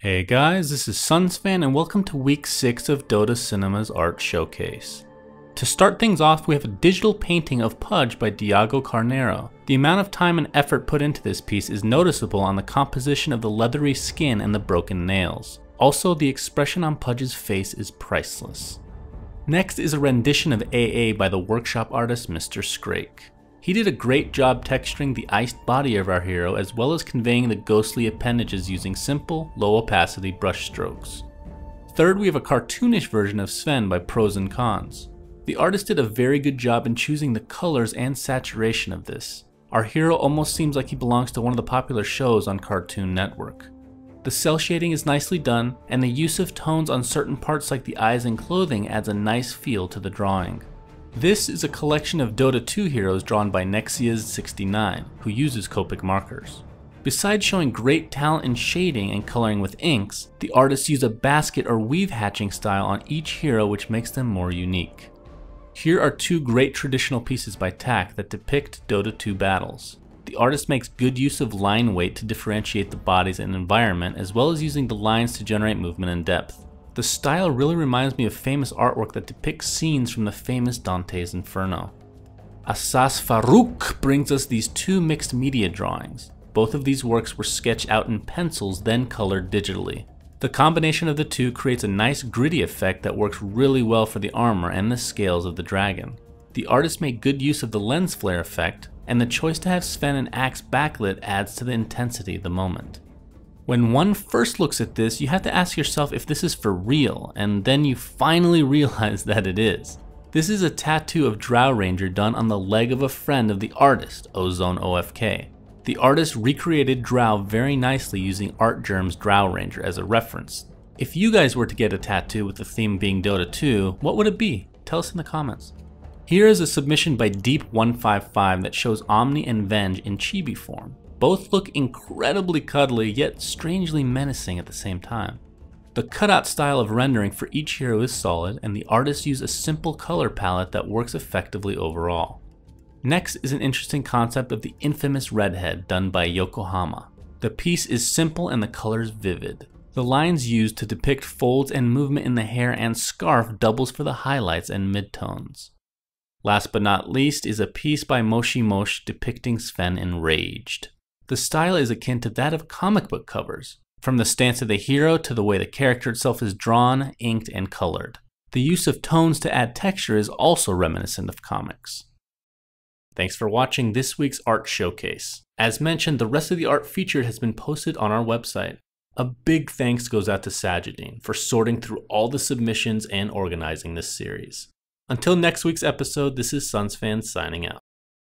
Hey guys, this is Sven and welcome to week 6 of Dota Cinema's art showcase. To start things off, we have a digital painting of Pudge by Diogo Carneiro. The amount of time and effort put into this piece is noticeable on the composition of the leathery skin and the broken nails. Also, the expression on Pudge's face is priceless. Next is a rendition of AA by the workshop artist MrScrake. He did a great job texturing the iced body of our hero as well as conveying the ghostly appendages using simple, low opacity brush strokes. Third, we have a cartoonish version of Sven by Prozenconnns. The artist did a very good job in choosing the colors and saturation of this. Our hero almost seems like he belongs to one of the popular shows on Cartoon Network. The cell shading is nicely done, and the use of tones on certain parts like the eyes and clothing adds a nice feel to the drawing. This is a collection of Dota 2 heroes drawn by Nexias69, who uses Copic markers. Besides showing great talent in shading and coloring with inks, the artists use a basket or weave hatching style on each hero which makes them more unique. Here are two great traditional pieces by Tak that depict Dota 2 battles. The artist makes good use of line weight to differentiate the bodies and environment, as well as using the lines to generate movement and depth. The style really reminds me of famous artwork that depicts scenes from the famous Dante's Inferno. Asad's Farook brings us these two mixed media drawings. Both of these works were sketched out in pencils, then colored digitally. The combination of the two creates a nice gritty effect that works really well for the armor and the scales of the dragon. The artist made good use of the lens flare effect, and the choice to have Sven and Axe backlit adds to the intensity of the moment. When one first looks at this, you have to ask yourself if this is for real, and then you finally realize that it is. This is a tattoo of Drow Ranger done on the leg of a friend of the artist, Ozone OFK. The artist recreated Drow very nicely using Art Germ's Drow Ranger as a reference. If you guys were to get a tattoo with the theme being Dota 2, what would it be? Tell us in the comments. Here is a submission by Deep155 that shows Omni and Venge in Chibi form. Both look incredibly cuddly, yet strangely menacing at the same time. The cutout style of rendering for each hero is solid, and the artists use a simple color palette that works effectively overall. Next is an interesting concept of the infamous redhead done by Jokohama. The piece is simple and the colors vivid. The lines used to depict folds and movement in the hair and scarf doubles for the highlights and midtones. Last but not least is a piece by MoshiMosh depicting Sven enraged. The style is akin to that of comic book covers, from the stance of the hero to the way the character itself is drawn, inked, and colored. The use of tones to add texture is also reminiscent of comics. Thanks for watching this week's art showcase. As mentioned, the rest of the art featured has been posted on our website. A big thanks goes out to Sajedene for sorting through all the submissions and organizing this series. Until next week's episode, this is Sven signing out.